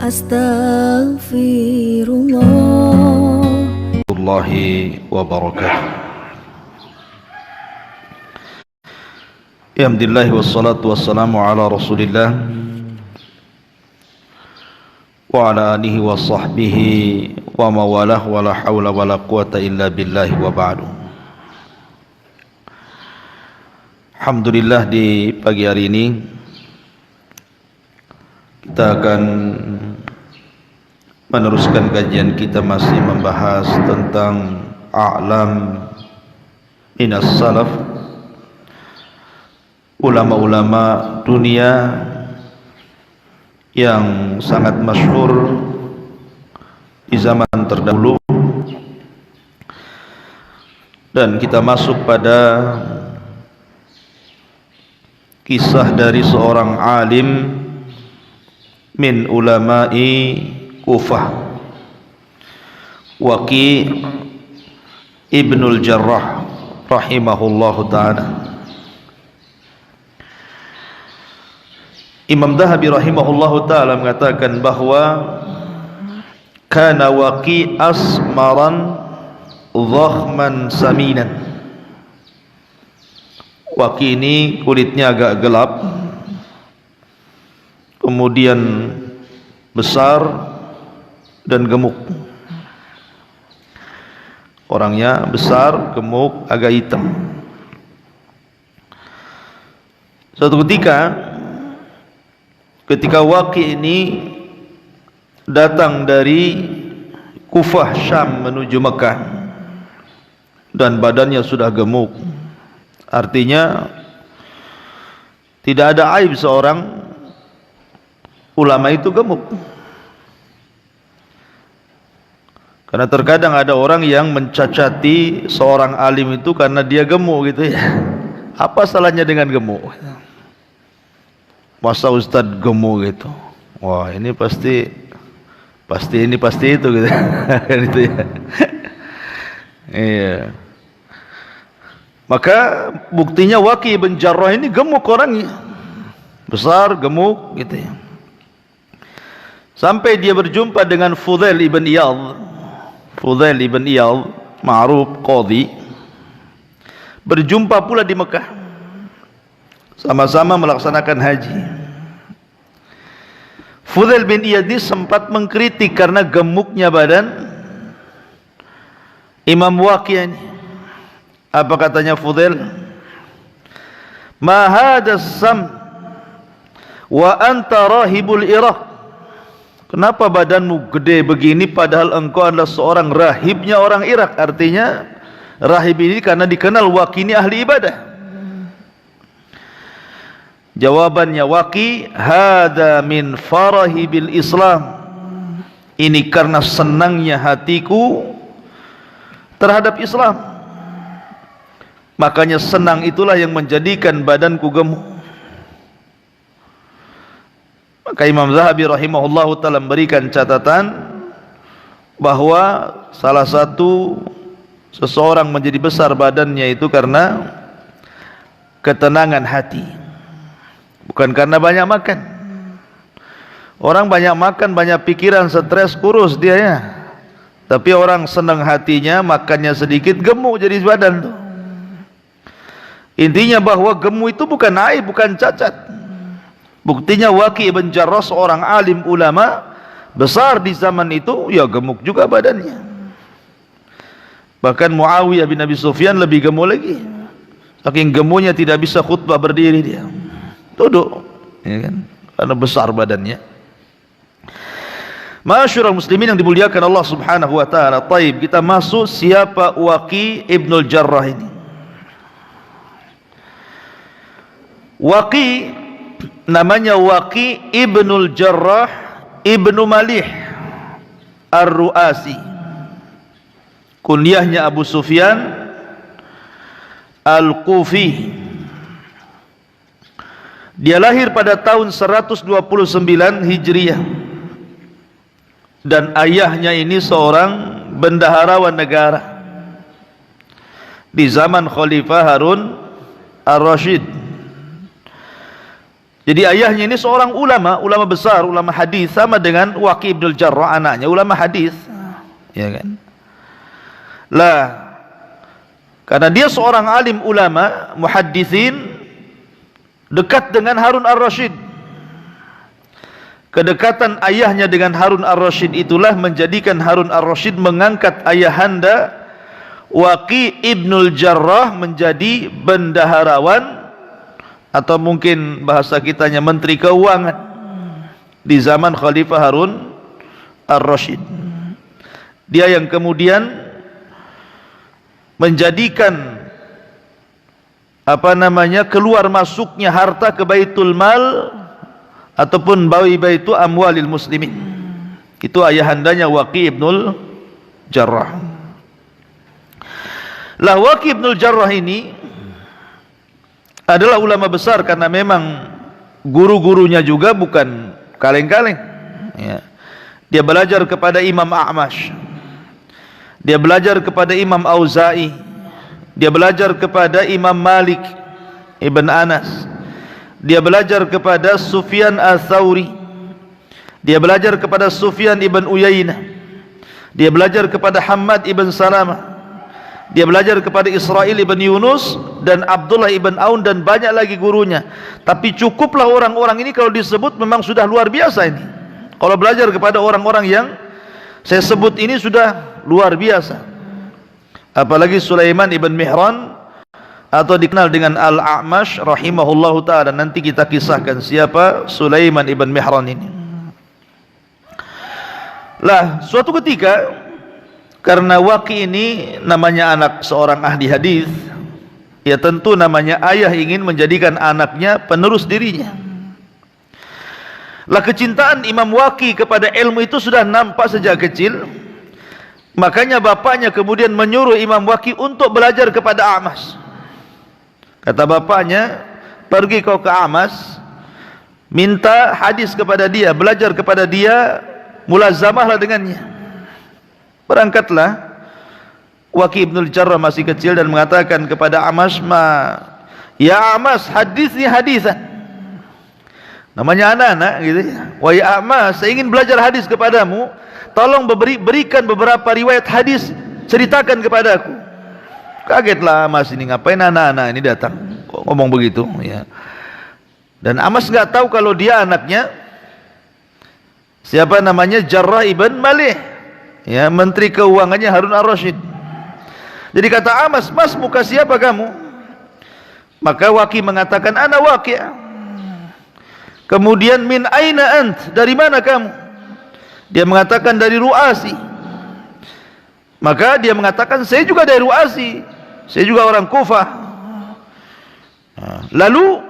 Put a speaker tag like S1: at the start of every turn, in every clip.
S1: Astaghfirullah
S2: Allahi wa barakatuh. Alhamdulillah wassalatu wassalamu ala Rasulillah wa ala alihi wa sahbihi wa mawalah wa la hawla wa la quwata illa billahi wa ba'du. Alhamdulillah, di pagi hari ini kita akan meneruskan kajian kita, masih membahas tentang a'lam minas salaf, ulama-ulama dunia yang sangat masyhur di zaman terdahulu, dan kita masuk pada kisah dari seorang alim min ulama'i Kufah, Waqi' Ibnul Jarrah rahimahullahu ta'ala. Imam Dhahabi rahimahullahu ta'ala mengatakan bahawa kana Waqi' asmaran dhakhman saminan. Waqi' ini kulitnya agak gelap, kemudian besar dan gemuk. Orangnya besar, gemuk, agak hitam. Suatu ketika Waqi' ini datang dari Kufah Syam menuju Mekah, dan badannya sudah gemuk, artinya tidak ada aib seorang ulama itu gemuk. Karena terkadang ada orang yang mencacati seorang alim itu karena dia gemuk gitu ya. Apa salahnya dengan gemuk? Masa ustaz gemuk gitu? Wah, ini pasti itu gitu. Kan itu ya. Iya. Maka buktinya Waqi' bin Jarrah ini gemuk orangnya. Besar, gemuk gitu ya. Sampai dia berjumpa dengan Fudail ibn Iyadh. Fudail ibn Iyadh, ma'ruf qadhi, berjumpa pula di Mekah, sama-sama melaksanakan haji. Fudail bin Iyadh ini sempat mengkritik karena gemuknya badan Imam Waqi' ini. Apa katanya Fudail? Ma hadas sam wa anta rahibul Iraq. Kenapa badanmu gede begini padahal engkau adalah seorang rahibnya orang Irak? Artinya rahib ini karena dikenal Waqi' ini ahli ibadah. Jawabannya Waqi', hada min farahi bil Islam. Ini karena senangnya hatiku terhadap Islam. Makanya senang itulah yang menjadikan badanku gemuk. Maka Imam Dhahabi rahimahullahu ta'ala memberikan catatan bahwa salah satu seseorang menjadi besar badannya itu karena ketenangan hati, bukan karena banyak makan. Orang banyak makan, banyak pikiran, stres, kurus dia ya. Tapi orang senang hatinya, makannya sedikit, gemuk jadi badan tuh. Intinya bahwa gemuk itu bukan aib, bukan cacat. Buktinya Waqi' bin Jarrah seorang alim ulama besar di zaman itu, ya gemuk juga badannya. Bahkan Muawiyah bin Abi Sufyan lebih gemuk lagi. Saking gemuknya tidak bisa khutbah berdiri dia. Duduk, ya kan? Karena besar badannya. Ma'asyiral muslimin yang dimuliakan Allah Subhanahu wa taala. Taib, kita masuk siapa Waqi' Ibnul Jarrah ini. Waqi' namanya Waqi' Ibnul Jarrah Ibnu Malih Ar-Ru'asi. Kunyahnya Abu Sufyan Al-Kufi. Dia lahir pada tahun 129 Hijriah. Dan ayahnya ini seorang bendaharawan negara di zaman Khalifah Harun Ar-Rasyid. Jadi ayahnya ini seorang ulama, ulama besar, ulama hadis, sama dengan Waqi' ibnul Jarrah, anaknya ulama hadis. Ya kan? Lah, karena dia seorang alim ulama, muhaddisin, dekat dengan Harun ar-Rasyid. Kedekatan ayahnya dengan Harun ar-Rasyid itulah menjadikan Harun ar-Rasyid mengangkat ayahanda Waqi' ibnul Jarrah menjadi bendaharawan, atau mungkin bahasa kitanya menteri keuangan di zaman Khalifah Harun ar-Rasyid. Dia yang kemudian menjadikan keluar masuknya harta ke Baitul Mal ataupun baitu amwalil muslimin. Itu ayahandanya Waqi' ibnul Jarrah. Lah, Waqi' ibnul Jarrah ini adalah ulama besar karena memang guru-gurunya juga bukan kaleng-kaleng. Ya. Dia belajar kepada Imam A'mash, dia belajar kepada Imam Auza'i, dia belajar kepada Imam Malik Ibn Anas, dia belajar kepada Sufyan al-Thawri, dia belajar kepada Sufyan ibn Uyainah, dia belajar kepada Hammad ibn Salamah, dia belajar kepada Israel ibn Yunus dan Abdullah ibn Aun dan banyak lagi gurunya. Tapi cukuplah orang-orang ini kalau disebut memang sudah luar biasa ini. Kalau belajar kepada orang-orang yang saya sebut ini sudah luar biasa. Apalagi Sulaiman ibn Mihran atau dikenal dengan Al-A'mash rahimahullahu ta'ala. Nanti kita kisahkan siapa Sulaiman ibn Mihran ini. Lah, suatu ketika, karena Waqi' ini namanya anak seorang ahli hadis, ya tentu namanya ayah ingin menjadikan anaknya penerus dirinya. Lah, kecintaan Imam Waqi' kepada ilmu itu sudah nampak sejak kecil. Makanya bapaknya kemudian menyuruh Imam Waqi' untuk belajar kepada A'mash. Kata bapaknya, pergi kau ke A'mash, minta hadis kepada dia, belajar kepada dia, mulazamahlah dengannya. Berangkatlah Waqi' ibnul Jarrah masih kecil dan mengatakan kepada A'mash, ya A'mash, hadisni hadisan. Namanya anak-anak gitu ya. Wahai A'mash, saya ingin belajar hadis kepadamu, tolong berikan beberapa riwayat hadis, ceritakan kepadaku. Kagetlah A'mash ini, ngapain anak-anak ini datang kok ngomong begitu ya. Dan A'mash enggak tahu kalau dia anaknya siapa namanya, Jarrah ibn Malih, ya, menteri keuangannya Harun ar-Rasyid. Jadi kata A'mash, mas, muka siapa kamu? Maka Waqi' mengatakan, ana Waqi'. Kemudian, min aina ant, dari mana kamu? Dia mengatakan dari Ru'asi. Maka dia mengatakan, saya juga dari Ru'asi, saya juga orang Kufah. Lalu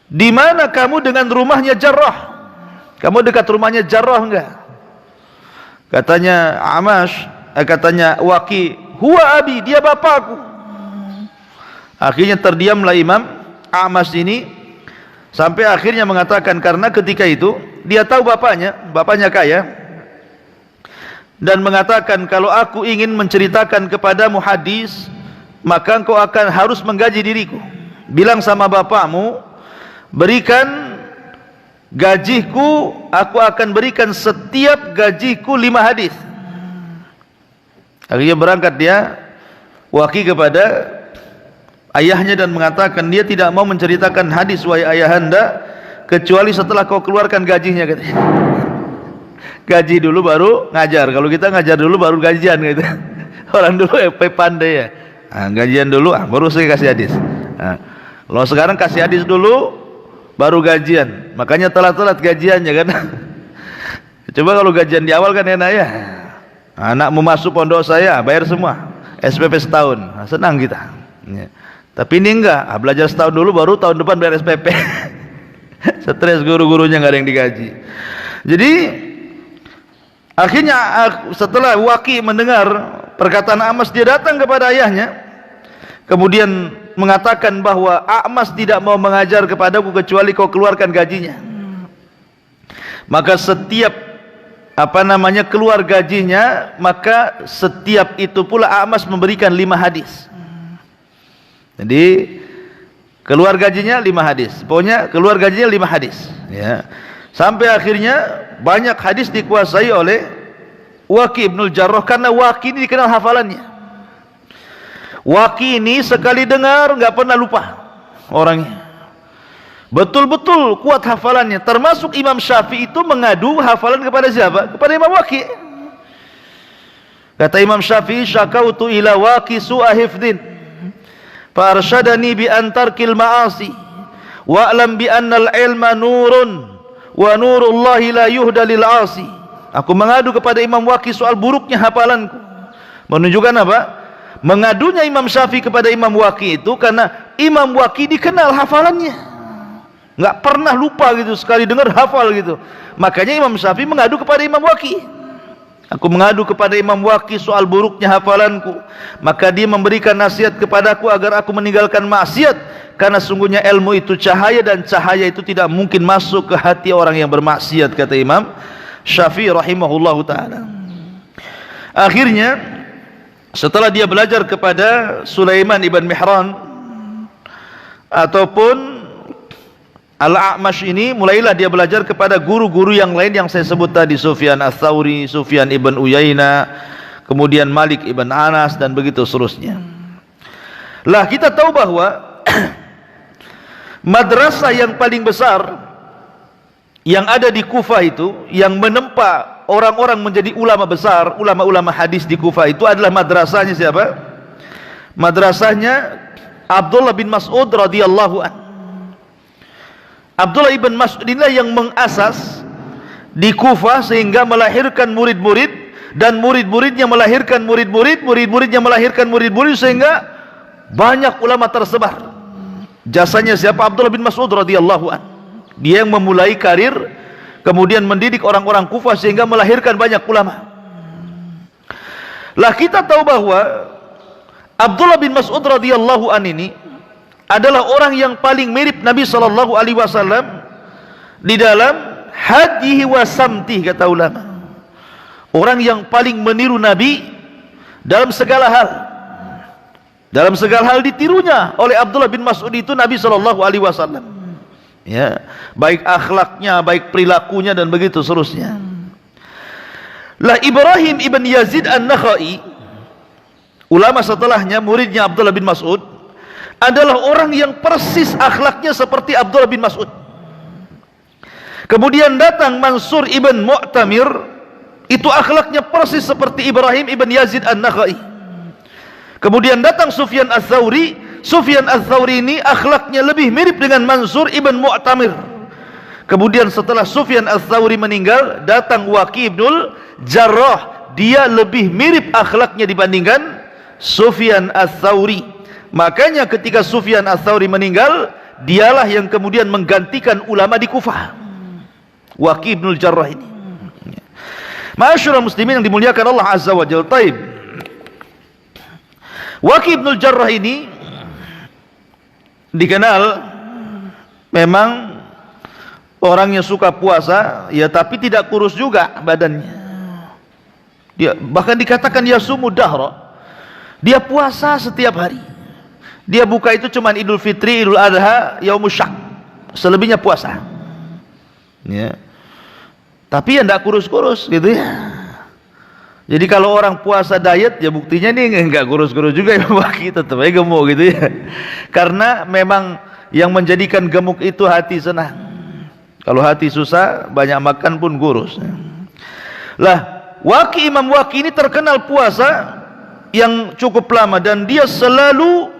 S2: di mana kamu dengan rumahnya Jarrah? Kamu dekat rumahnya Jarrah enggak? Katanya A'mash, katanya Waqi', huwa abi, dia bapakku. Akhirnya terdiamlah Imam A'mash ini, sampai akhirnya mengatakan, karena ketika itu dia tahu bapaknya kaya, dan mengatakan, kalau aku ingin menceritakan kepadamu hadis, maka engkau akan harus menggaji diriku. Bilang sama bapakmu, berikan gajiku, aku akan berikan setiap gajiku 5 hadis. Akhirnya berangkat dia Waqi' kepada ayahnya dan mengatakan, dia tidak mau menceritakan hadis wahai ayahanda kecuali setelah kau keluarkan gajinya, katanya. Gaji dulu baru ngajar. Kalau kita ngajar dulu baru gajian gitu. Orang dulu pandai ya. Gajian dulu baru saya kasih hadis. Kalau sekarang kasih hadis dulu baru gajian. Makanya telat-telat gajiannya kan. Coba kalau gajian di awal kan enak ya. Anakmu masuk pondok saya, bayar semua. SPP setahun. Senang kita. Ya. Tapi ini enggak, belajar setahun dulu baru tahun depan bayar SPP. Stres, guru-gurunya enggak ada yang digaji. Jadi akhirnya setelah Waqi' mendengar perkataan A'mash, dia datang kepada ayahnya, kemudian mengatakan bahwa A'mash tidak mau mengajar kepadaku kecuali kau keluarkan gajinya. Maka setiap keluar gajinya, maka setiap itu pula A'mash memberikan 5 hadis. Jadi keluar gajinya 5 hadis. Pokoknya keluar gajinya 5 hadis, ya. Sampai akhirnya banyak hadis dikuasai oleh Waqi' ibnul Jarrah, karena Waqi' ini dikenal hafalannya. Waqi' ini sekali dengar enggak pernah lupa orangnya. Betul-betul kuat hafalannya. Termasuk Imam Syafi'i itu mengadu hafalan kepada siapa? Kepada Imam Waqi'. Kata Imam Syafi'i, syakautu ila Waqi' su'a hifdin fa arsyadani bi antarkil ma'asi wa'lam bi annal ilma nurun wa nurullahi la yuhda lil 'asi. Aku mengadu kepada Imam Waqi' soal buruknya hafalanku. Menunjukkan apa? Mengadunya Imam Syafi'i kepada Imam Waqi' itu karena Imam Waqi' dikenal hafalannya, enggak pernah lupa gitu, sekali dengar hafal gitu. Makanya Imam Syafi'i mengadu kepada Imam Waqi'. Aku mengadu kepada Imam Waqi' soal buruknya hafalanku, maka dia memberikan nasihat kepadaku agar aku meninggalkan maksiat, karena sungguhnya ilmu itu cahaya dan cahaya itu tidak mungkin masuk ke hati orang yang bermaksiat, kata Imam Syafi'i rahimahullahu ta'ala. Akhirnya setelah dia belajar kepada Sulaiman ibn Mihran ataupun Al-A'mash ini, mulailah dia belajar kepada guru-guru yang lain yang saya sebut tadi, Sufyan Ats-Tsauri, Sufyan ibn Uyainah, kemudian Malik ibn Anas, dan begitu seterusnya. Lah kita tahu bahwa madrasah yang paling besar yang ada di Kufah itu, yang menempa orang-orang menjadi ulama besar, ulama-ulama hadis di Kufah itu adalah madrasahnya siapa? Madrasahnya Abdullah bin Mas'ud radhiyallahu anhu. Abdullah ibn Mas'ud inilah yang mengasas di Kufah sehingga melahirkan murid-murid, dan murid-muridnya melahirkan murid-murid, murid-muridnya melahirkan murid-murid, sehingga banyak ulama tersebar. Jasanya siapa? Abdullah bin Mas'ud radhiyallahu anhu. Dia yang memulai karir, kemudian mendidik orang-orang Kufah sehingga melahirkan banyak ulama. Lah kita tahu bahwa Abdullah bin Mas'ud radhiyallahu anhu ini adalah orang yang paling mirip Nabi sallallahu alaihi wasallam di dalam hadihi wa samtih, kata ulama. Orang yang paling meniru Nabi dalam segala hal. Dalam segala hal ditirunya oleh Abdullah bin Mas'ud itu Nabi sallallahu alaihi wasallam. Ya, baik akhlaknya, baik perilakunya, dan begitu seterusnya. Lah Ibrahim ibn Yazid An-Nakhai, ulama setelahnya, muridnya Abdullah bin Mas'ud, adalah orang yang persis akhlaknya seperti Abdullah bin Mas'ud. Kemudian datang Mansur ibn Mu'tamir, itu akhlaknya persis seperti Ibrahim ibn Yazid An-Nakhai. Kemudian datang Sufyan Ats-Tsauri. Sufyan Ats-Tsauri ini akhlaknya lebih mirip dengan Mansur ibn Mu'tamir. Kemudian setelah Sufyan Ats-Tsauri meninggal, datang Waqi' ibnul Jarrah. Dia lebih mirip akhlaknya dibandingkan Sufyan Ats-Tsauri. Makanya ketika Sufyan Ats-Tsauri meninggal, dialah yang kemudian menggantikan ulama di Kufah, Waqi' ibnul Jarrah ini. Ma'asyiral muslimin yang dimuliakan Allah Azza wa Jalla. Taib, Waqi' ibnul Jarrah ini dikenal memang orangnya suka puasa, ya, tapi tidak kurus juga badannya. Dia bahkan dikatakan yasumu dahra. Dia puasa setiap hari. Dia buka itu cuma Idul Fitri, Idul Adha, Yaumus Syak. Selebihnya puasa. Ya. Tapi ya enggak kurus-kurus gitu ya. Jadi kalau orang puasa diet, ya buktinya nih enggak kurus-kurus juga ya, Waqi' tetap aja gemuk gitu ya. Karena memang yang menjadikan gemuk itu hati senang. Kalau hati susah, banyak makan pun kurus. Lah, Imam Waqi' ini terkenal puasa yang cukup lama, dan dia selalu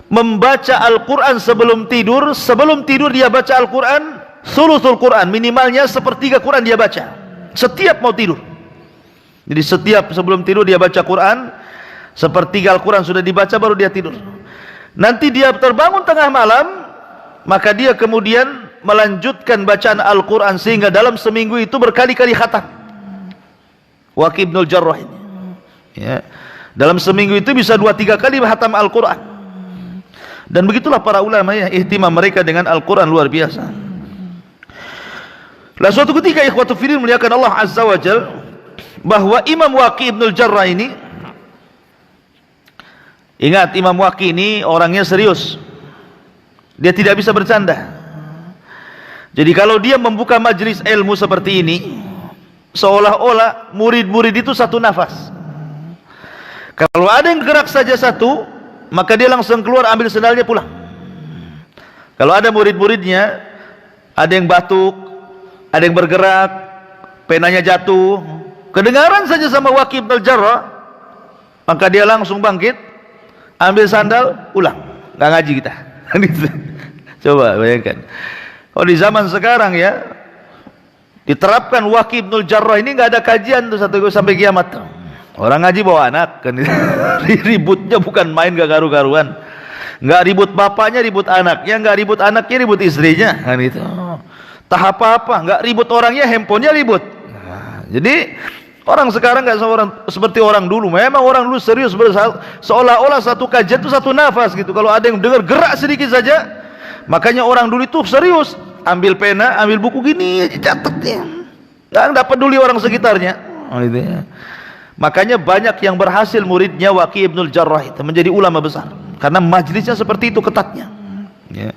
S2: membaca Al-Quran sebelum tidur. Sebelum tidur dia baca Al-Quran, sulusul Quran, minimalnya sepertiga Quran dia baca setiap mau tidur. Jadi setiap sebelum tidur dia baca Quran, sepertiga Al-Quran sudah dibaca baru dia tidur. Nanti dia terbangun tengah malam, maka dia kemudian melanjutkan bacaan Al-Quran sehingga dalam seminggu itu berkali-kali khatam. Waqi' ibnul Jarrah ini, ya, dalam seminggu itu bisa 2-3 kali khatam Al-Quran. Dan begitulah para ulama ya, ihtimam mereka dengan Al-Quran luar biasa. Lah suatu ketika ikhwatu fillah muliakan Allah Azza wa Jalla, bahwa Imam Waqi' ibnul Jarrah ini, ingat Imam Waqi' ini orangnya serius. Dia tidak bisa bercanda. Jadi kalau dia membuka majelis ilmu seperti ini, seolah-olah murid-murid itu satu nafas. Kalau ada yang gerak saja satu, maka dia langsung keluar ambil sendalnya pulang. Kalau ada murid-muridnya, ada yang batuk, ada yang bergerak, penanya jatuh, kedengaran saja sama Waqi' bin Al-Jarrah, maka dia langsung bangkit, ambil sandal, pulang. Nggak ngaji kita. Coba bayangkan. Kalau di zaman sekarang ya, diterapkan Waqi' bin Al-Jarrah ini nggak ada kajian tuh sampai kiamat. Orang ngaji bawa anak kan. Ributnya bukan main, gak garu-garuan. Nggak ribut bapaknya, ribut anaknya. Nggak ribut anaknya, ribut istrinya kan itu. Tak apa-apa, nggak ribut orangnya, handphonenya ribut. Nah, jadi orang sekarang nggak seperti orang dulu. Memang orang dulu serius, seolah-olah satu kajian itu satu nafas gitu. Kalau ada yang dengar gerak sedikit saja, makanya orang dulu itu serius, ambil pena, ambil buku gini, catatnya, nggak peduli orang sekitarnya. Oh, gitu ya. Makanya banyak yang berhasil muridnya Waqi' bin Al-Jarrah itu menjadi ulama besar, karena majlisnya seperti itu ketatnya. Ya.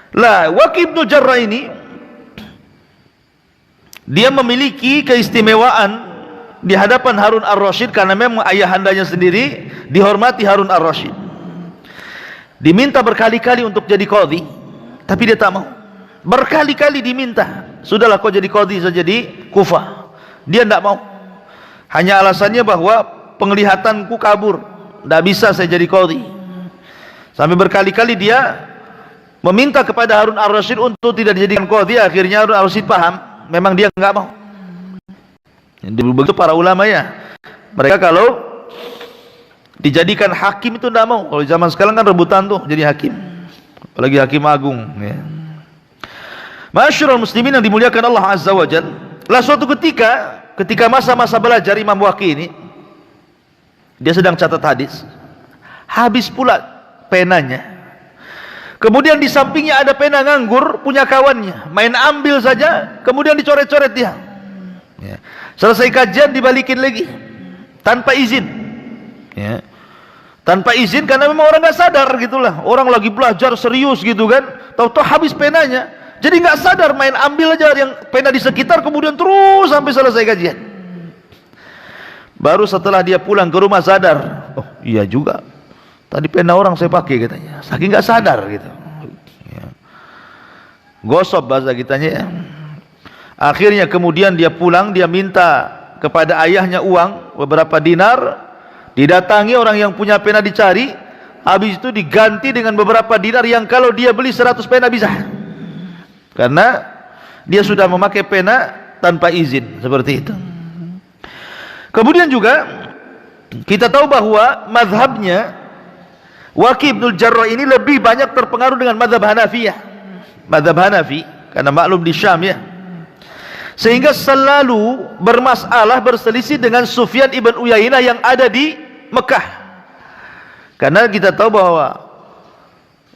S2: Lah, Waqi' bin Al-Jarrah ini dia memiliki keistimewaan di hadapan Harun Ar-Rasyid, karena memang ayahandanya sendiri dihormati Harun Ar-Rasyid. Diminta berkali-kali untuk jadi qadhi, tapi dia tak mau. Berkali-kali diminta, sudahlah kau jadi qadhi saja di Kufah. Dia tidak mau. Hanya alasannya bahwa penglihatanku kabur, tidak bisa saya jadi qadhi. Sampai berkali-kali dia meminta kepada Harun Ar-Rasyid untuk tidak dijadikan qadhi. Akhirnya Harun Ar-Rasyid paham, memang dia enggak mau. Begitu para ulama ya, mereka kalau dijadikan hakim itu tidak mau. Kalau zaman sekarang kan rebutan tuh jadi hakim, apalagi hakim agung ya. Masyarul muslimin yang dimuliakan Allah Azza wa Jalla. Lah suatu ketika masa-masa belajar Imam Waqi' ini, dia sedang catat hadis, habis pula penanya. Kemudian di sampingnya ada pena nganggur punya kawannya, main ambil saja, kemudian dicoret-coret dia. Ya. Selesai kajian dibalikin lagi tanpa izin. Ya. Tanpa izin, karena memang orang nggak sadar gitulah. Orang lagi belajar serius gitu kan, tahu-tahu habis penanya. Jadi nggak sadar, main ambil aja yang pena di sekitar, kemudian terus sampai selesai kajian. Baru setelah dia pulang ke rumah sadar, oh iya juga, tadi pena orang saya pakai katanya, saking nggak sadar gitu. Ya. Gosop bahasa kitanya ya. Akhirnya kemudian dia pulang, dia minta kepada ayahnya uang beberapa dinar, didatangi orang yang punya pena dicari, habis itu diganti dengan beberapa dinar yang kalau dia beli 100 pena bisa. Karena dia sudah memakai pena tanpa izin seperti itu. Kemudian juga kita tahu bahwa mazhabnya Waqi' bin Al-Jarrah ini lebih banyak terpengaruh dengan mazhab Hanafiyah. Mazhab Hanafi, karena maklum di Syam ya. Sehingga selalu bermasalah, berselisih dengan Sufyan ibn Uyainah yang ada di Mekah. Karena kita tahu bahwa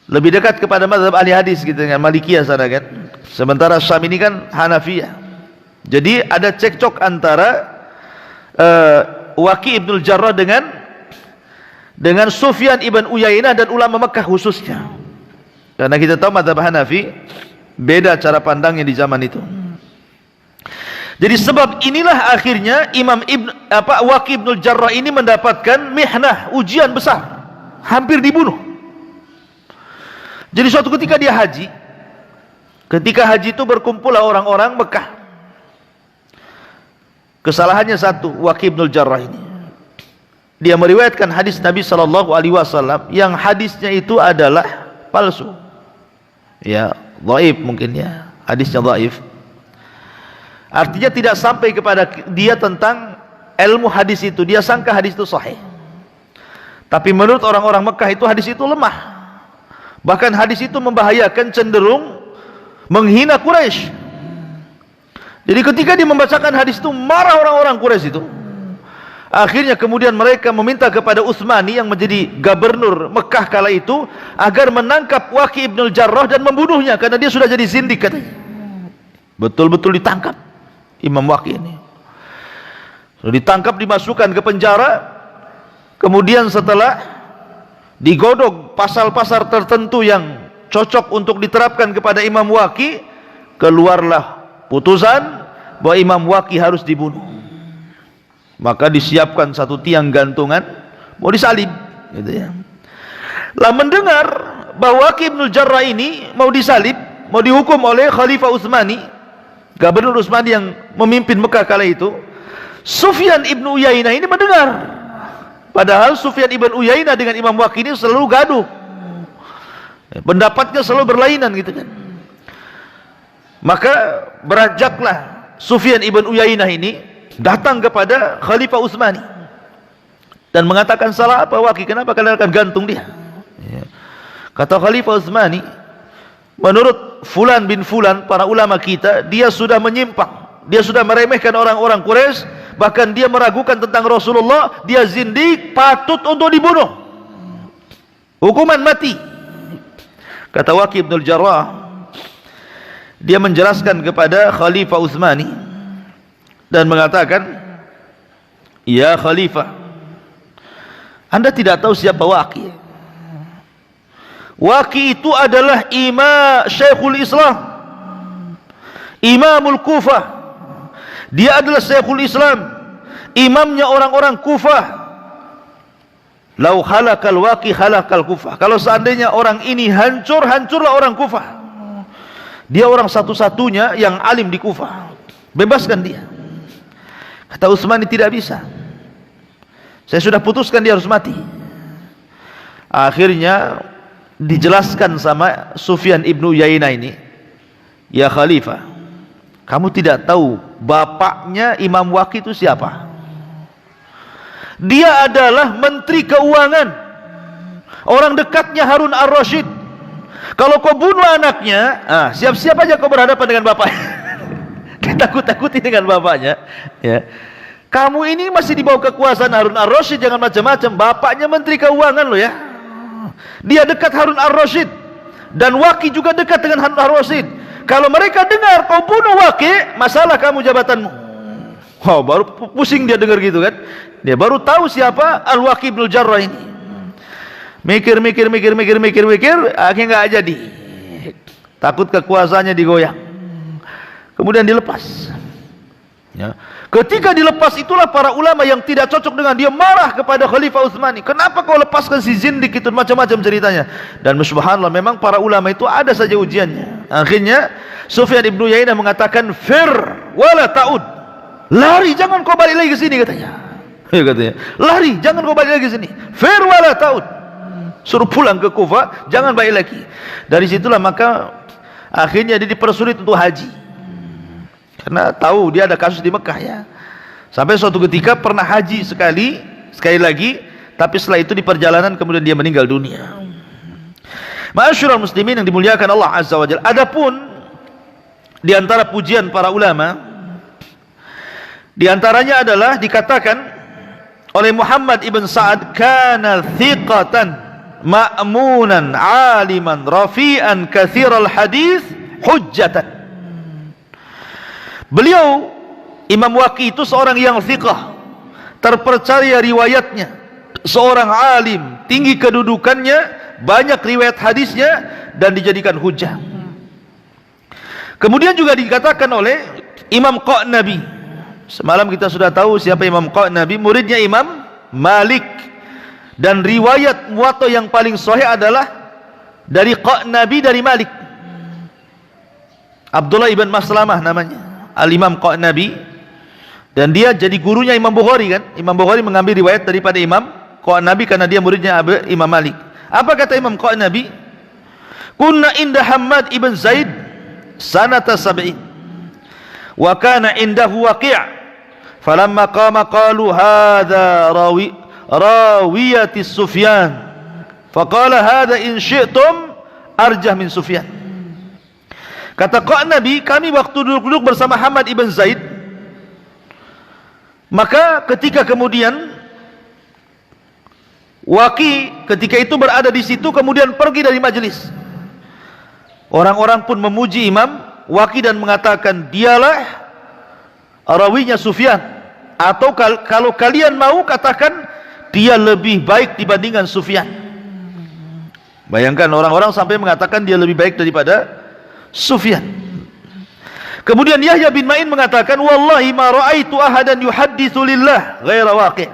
S2: lebih dekat kepada mazhab ahli hadis gitu dengan Malikiyah sana kan. Sementara Syam ini kan Hanafiyah. Jadi ada cekcok antara Waqi' bin Al-Jarrah dengan Sufyan ibn Uyainah dan ulama Mekah khususnya. Karena kita tahu mazhab Hanafi beda cara pandangnya di zaman itu. Jadi sebab inilah akhirnya Waqi' bin Al-Jarrah ini mendapatkan mihnah, ujian besar, hampir dibunuh. Jadi suatu ketika dia haji, ketika haji itu berkumpullah orang-orang Mekah. Kesalahannya satu, Waqi' bin Al-Jarrah ini, dia meriwayatkan hadis Nabi SAW yang hadisnya itu adalah palsu, ya, dhaif mungkin ya, hadisnya dhaif. Artinya tidak sampai kepada dia tentang ilmu hadis itu, dia sangka hadis itu sahih. Tapi menurut orang-orang Mekah itu hadis itu lemah. Bahkan hadis itu membahayakan, cenderung menghina Quraisy. Jadi ketika dia membacakan hadis itu, marah orang-orang Quraisy itu. Akhirnya kemudian mereka meminta kepada Utsmani yang menjadi gubernur Mekah kala itu agar menangkap Waqi' bin Al-Jarrah dan membunuhnya, karena dia sudah jadi zindik katanya. Betul-betul ditangkap Imam Waqi' ini. Sudah ditangkap, dimasukkan ke penjara. Kemudian setelah digodok pasal-pasal tertentu yang cocok untuk diterapkan kepada Imam Waqi, keluarlah putusan bahwa Imam Waqi harus dibunuh. Maka disiapkan satu tiang gantungan mau disalib, gitu ya. Lah mendengar bahwa Waqi bin Jarrah ini mau disalib, mau dihukum oleh Khalifah Utsmani, Gubernur Utsmani yang memimpin Mekah kala itu, Sufyan ibn Uyainah ini mendengar. Padahal Sufyan ibn Uyainah dengan Imam Waqi ini selalu gaduh, pendapatnya selalu berlainan, gitu kan. Maka beranjaklah Sufyan ibn Uyainah ini datang kepada Khalifah Utsmani dan mengatakan, salah apa Waqi, kenapa kalian akan gantung dia? Kata Khalifah Utsmani, menurut Fulan bin Fulan, para ulama kita, dia sudah menyimpang, dia sudah meremehkan orang-orang Quraisy, bahkan dia meragukan tentang Rasulullah, dia zindik, patut untuk dibunuh, hukuman mati. Kata Waqi bin Jarrah, dia menjelaskan kepada Khalifah Utsmani dan mengatakan, ya Khalifah, Anda tidak tahu siapa Waqi. Waqi itu adalah Imam Syekhul Islam, Imamul Kufah. Dia adalah Syekhul Islam, imamnya orang-orang Kufah. Lau halakal Waqi halakal Kufah. Kalau seandainya orang ini hancur, hancurlah orang Kufah. Dia orang satu-satunya yang alim di Kufah, bebaskan dia. Kata Utsmani, tidak bisa, saya sudah putuskan dia harus mati. Akhirnya dijelaskan sama Sufyan ibnu Uyainah ini, ya Khalifah, kamu tidak tahu bapaknya Imam Waqi itu siapa? Dia adalah Menteri Keuangan, orang dekatnya Harun ar-Rasyid. Kalau kau bunuh anaknya, siap-siap aja kau berhadapan dengan bapaknya. Ditakut-takuti dengan bapaknya, ya. Kamu ini masih di bawah kekuasaan Harun ar-Rasyid, jangan macam-macam. Bapaknya Menteri Keuangan loh, ya. Dia dekat Harun ar-Rasyid, dan Waqi juga dekat dengan Harun ar-Rasyid. Kalau mereka dengar kau bunuh Waqi, masalah kamu jabatanmu. Oh, baru pusing dia dengar gitu kan. Dia baru tahu siapa Al-Waqi bin Jarrah ini. Mikir, akhirnya nggak jadi. Takut kekuasaannya digoyang. Kemudian dilepas. Ya. Ketika dilepas, itulah para ulama yang tidak cocok dengan dia marah kepada Khalifah Utsmani. Kenapa kau lepaskan si zindik itu, macam-macam ceritanya. Dan subhanallah, memang para ulama itu ada saja ujiannya. Akhirnya Sufyan ibn Uyainah mengatakan, fir wala ta'ud, lari, jangan kau balik lagi ke sini, katanya. Ya, katanya, lari, jangan kau balik lagi ke sini. Fir wala ta'ud, suruh pulang ke Kufah, jangan balik lagi. Dari situlah maka akhirnya dia dipersulit untuk haji, karena tahu dia ada kasus di Mekah, ya. Sampai suatu ketika pernah haji sekali lagi, tapi setelah itu di perjalanan kemudian dia meninggal dunia. Ma'asyiral muslimin yang dimuliakan Allah Azza wa Jalla. Adapun di antara pujian para ulama, di antaranya adalah dikatakan oleh Muhammad ibn Sa'ad, kana thiqatan ma'munan aliman rafi'an katsiral hadis hujjatan. Beliau Imam Waqi itu seorang yang thiqah, terpercaya riwayatnya, seorang alim, tinggi kedudukannya, banyak riwayat hadisnya, dan dijadikan hujjah. Kemudian juga dikatakan oleh Imam Qa'nabi. Semalam kita sudah tahu siapa Imam Qa'nabi, muridnya Imam Malik. Dan riwayat Muwatta yang paling sahih adalah dari Qa'nabi, dari Malik. Abdullah ibn Maslamah namanya, Al-Imam Qa'nabi, dan dia jadi gurunya Imam Bukhari kan. Imam Bukhari mengambil riwayat daripada Imam Qa'nabi karena dia muridnya Imam Malik. Apa kata Imam Qa'nabi? Kunna inda Hammad ibn Zaid sanata sab'in wa kana indahu Waqi', falamma qama qalu hadha rawiyati Sufyan, faqala hadha in syi'tum arjah min Sufyan. Kata Qa'nabi, kami waktu duduk-duduk bersama Hamad ibn Zaid, maka ketika kemudian Waqi ketika itu berada di situ, kemudian pergi dari majelis. Orang-orang pun memuji Imam Waqi dan mengatakan, dialah rawinya Sufyan, atau kalau kalian mau katakan dia lebih baik dibandingkan Sufyan. Bayangkan orang-orang sampai mengatakan dia lebih baik daripada Sufyan. Kemudian Yahya bin Ma'in mengatakan, wallahi ma ra'aitu ahadan yuhadditsu lillah ghaira waqi'.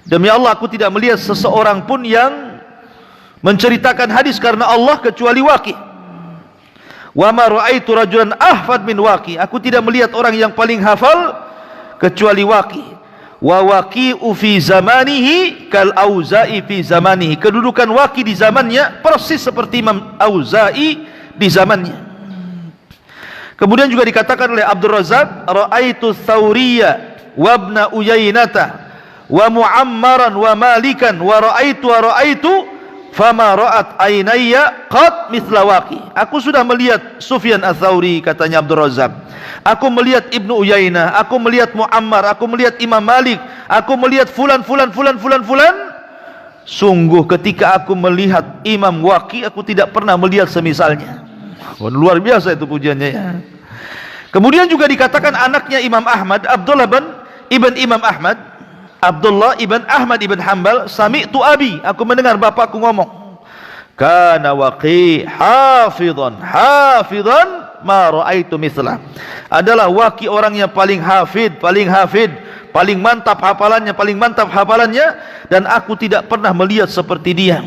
S2: Demi Allah, aku tidak melihat seseorang pun yang menceritakan hadis karena Allah kecuali Waqi'. Wa ma ra'aitu rajulan ahfad min Waqi'. Aku tidak melihat orang yang paling hafal kecuali Waqi'. Wa Waqi'u fi zamanihi kal Auza'i fi zamanihi. Kedudukan Waqi' di zamannya persis seperti Imam Auza'i di zamannya. Kemudian juga dikatakan oleh Abdul Razak, ra'aitu Tsauriyya wa ibn Uyainata wa Mu'ammaran wa Malikan wa ra'aitu fama ra'at ainayya qad mithla Waqi'. Aku sudah melihat Sufyan Ats-Tsauri, katanya Abdul Razak. Aku melihat Ibnu Uyainah, aku melihat Muammar, aku melihat Imam Malik, aku melihat fulan. Sungguh ketika aku melihat Imam Waqi', aku tidak pernah melihat semisalnya. Luar biasa itu pujiannya ya. Kemudian juga dikatakan anaknya Imam Ahmad, Abdullah ibn Imam Ahmad, Abdullah ibn Ahmad ibn Hanbal, sami'tu abi, aku mendengar bapakku ngomong, kana Waqi' hafidhan ma ra'aitu mithlah. Adalah Waqi' orang yang paling hafid, paling mantap hafalannya, dan aku tidak pernah melihat seperti dia.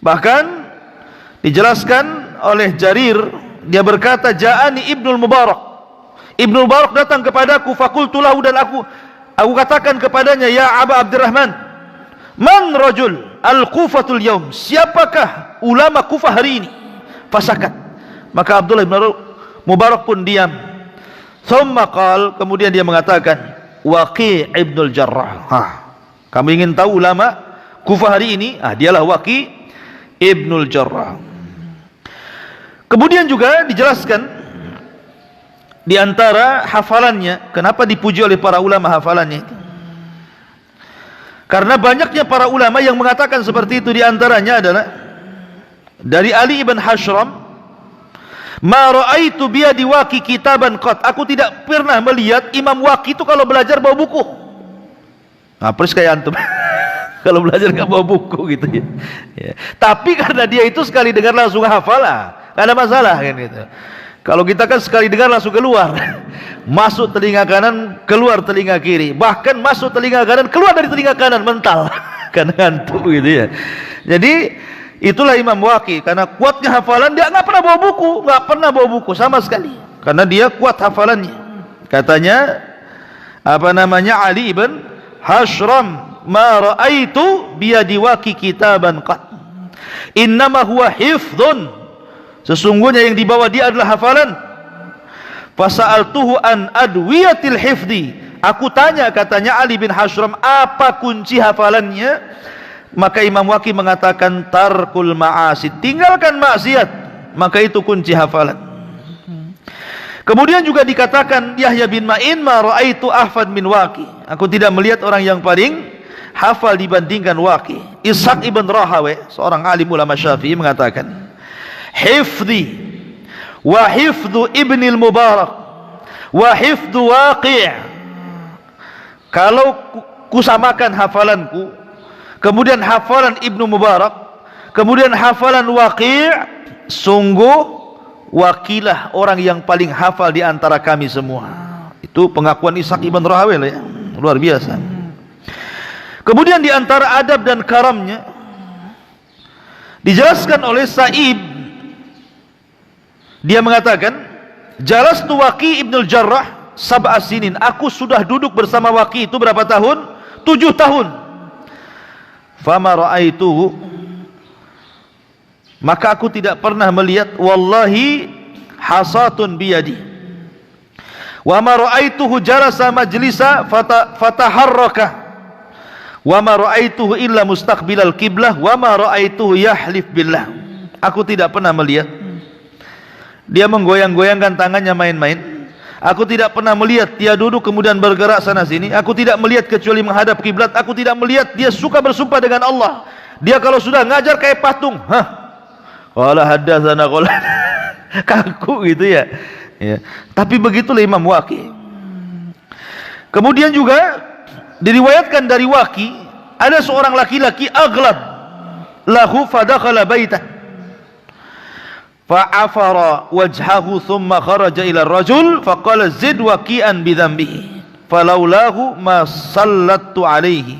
S2: Bahkan dijelaskan oleh Jarir, dia berkata, ja'ani Ibnul Mubarak. Ibnul Mubarak datang kepadaku, fakultu lahu, dan aku katakan kepadanya, ya Aba Abdurrahman, man rajul al-Kufatul yaum, siapakah ulama Kufah hari ini? Fasakat. Maka Abdullah bin Mubarak pun diam. Thumma qal, kemudian dia mengatakan, Waqi' ibnul Jarrah. Kamu ingin tahu ulama Kufah hari ini? Dialah Waqi' ibnul Jarrah. Kemudian juga dijelaskan di antara hafalannya, kenapa dipuji oleh para ulama hafalannya itu? Karena banyaknya para ulama yang mengatakan seperti itu. Di antaranya adalah dari Ali ibn Hashram, ma ra'aitu biyadi Waqi' kitaban qat. Aku tidak pernah melihat Imam Waqi' itu kalau belajar bawa buku. Persis kayak antum. Kalau belajar enggak bawa buku gitu ya. Tapi karena dia itu sekali dengar langsung hafal, enggak ada masalah kan gitu. Kalau kita kan sekali dengar langsung keluar. Masuk telinga kanan, keluar telinga kiri. Bahkan masuk telinga kanan, keluar dari telinga kanan, mental. Karena ngantuk gitu ya. Jadi itulah Imam Waqi', karena kuatnya hafalan, dia enggak pernah bawa buku sama sekali. Karena dia kuat hafalannya. Katanya Ali ibn Hashram, ma ra'aitu biyadi Waqi' kitaban qat. Innama huwa hifdhun. Sesungguhnya yang dibawa dia adalah hafalan. Fasa'altuhu an adwiyatil hifdi. Aku tanya, katanya Ali bin Hashram, apa kunci hafalannya? Maka Imam Waqi' mengatakan, tarkul ma'asi, tinggalkan maksiat, maka itu kunci hafalan. Kemudian juga dikatakan Yahya bin Ma'in, ma ra'aitu ahfad min Waqi'. Aku tidak melihat orang yang paling hafal dibandingkan Waqi'. Ishaq ibn Rahawai, seorang alim ulama Syafi'i, mengatakan, hifdhi wa hifdhu ibnil Mubarak wa hifdhu Waqi'. Kalau kusamakan hafalanku, kemudian hafalan Ibnu Mubarak, kemudian hafalan Waqi', sungguh Waqilah orang yang paling hafal di antara kami semua. Itu pengakuan Ishaq ibn Rahawai ya. Luar biasa. Kemudian di antara adab dan karamnya dijelaskan oleh Sa'ib, dia mengatakan, jalastu Waqi' ibnul Jarrah sab'a sinin. Aku sudah duduk bersama Waqi' itu berapa tahun? 7 tahun. Fama ra'aituhu, maka aku tidak pernah melihat, wallahi hasatun biyadi, wa ma ra'aituhu jalasa majlisa fataharraka, wa ma ra'aituhu illa mustaqbilal qiblah, wa ma ra'aituhu yahlif billah. Aku tidak pernah melihat dia menggoyang-goyangkan tangannya main-main. Aku tidak pernah melihat dia duduk kemudian bergerak sana sini. Aku tidak melihat kecuali menghadap kiblat. Aku tidak melihat dia suka bersumpah dengan Allah. Dia kalau sudah ngajar kayak patung. Qala haddatsana qala. Kaku gitu ya. Tapi begitulah Imam Waqi'. Kemudian juga diriwayatkan dari Waqi', ada seorang laki-laki aghlab. lahu fadakhala baitah fa'afara wajhahu thumma kharaja ila rajul faqala zid waqi'an bidhanbihi falaulahu ma sallatu alaihi.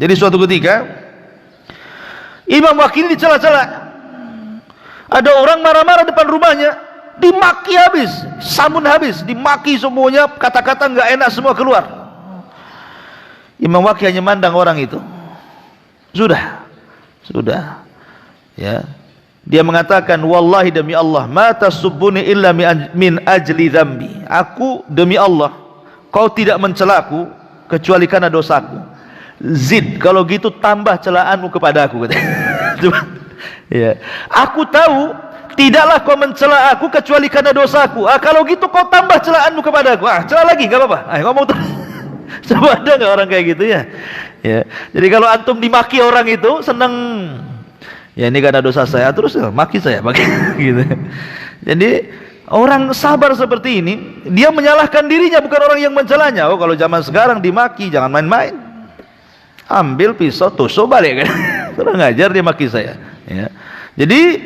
S2: Jadi suatu ketika Imam Waqi ini dicela-cela. Ada orang marah-marah depan rumahnya, dimaki habis, samun habis, dimaki semuanya, kata-kata enggak enak semua keluar. Imam Waqi hanya mandang orang itu. Sudah. Ya. Dia mengatakan, wallahi demi Allah, ma tasubbuni illa min ajli dzambi. Aku demi Allah, kau tidak mencelaku kecuali karena dosaku. Zid, kalau gitu tambah celaanmu kepadaku. Ya. Aku tahu tidaklah kau mencela aku kecuali karena dosaku. Kalau gitu kau tambah celaanmu kepadaku. Cela lagi, enggak apa-apa. Ngomong terus. Coba ada nggak orang kayak gitu ya? Ya. Jadi kalau antum dimaki orang itu senang. Ya ini karena dosa saya, terus maki saya, maki gitu. Jadi orang sabar seperti ini, dia menyalahkan dirinya, bukan orang yang mencelanya. Oh, kalau zaman sekarang dimaki jangan main-main. Ambil pisau tusuk balik kan. Kurang ngajar dia maki saya. Ya. Jadi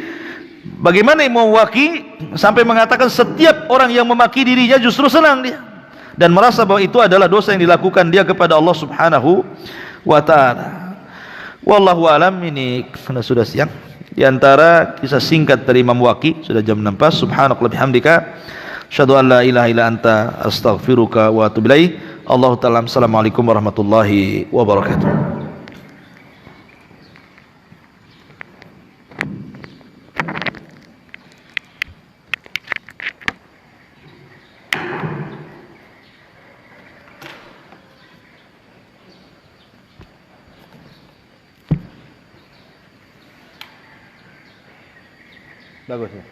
S2: bagaimana Imam Waqi sampai mengatakan setiap orang yang memaki dirinya justru senang dia, dan merasa bahwa itu adalah dosa yang dilakukan dia kepada Allah Subhanahu wa taala. Wallahu alam. Ini karena sudah siang. Di antara kisah singkat dari Imam Waqi, sudah jam 6 pas. Subhanakallahumma bihamdika asyhadu an la ilaha illa anta astaghfiruka wa atubu ilaik. Allahu ta'ala. Assalamualaikum warahmatullahi wabarakatuh. Bagus ya.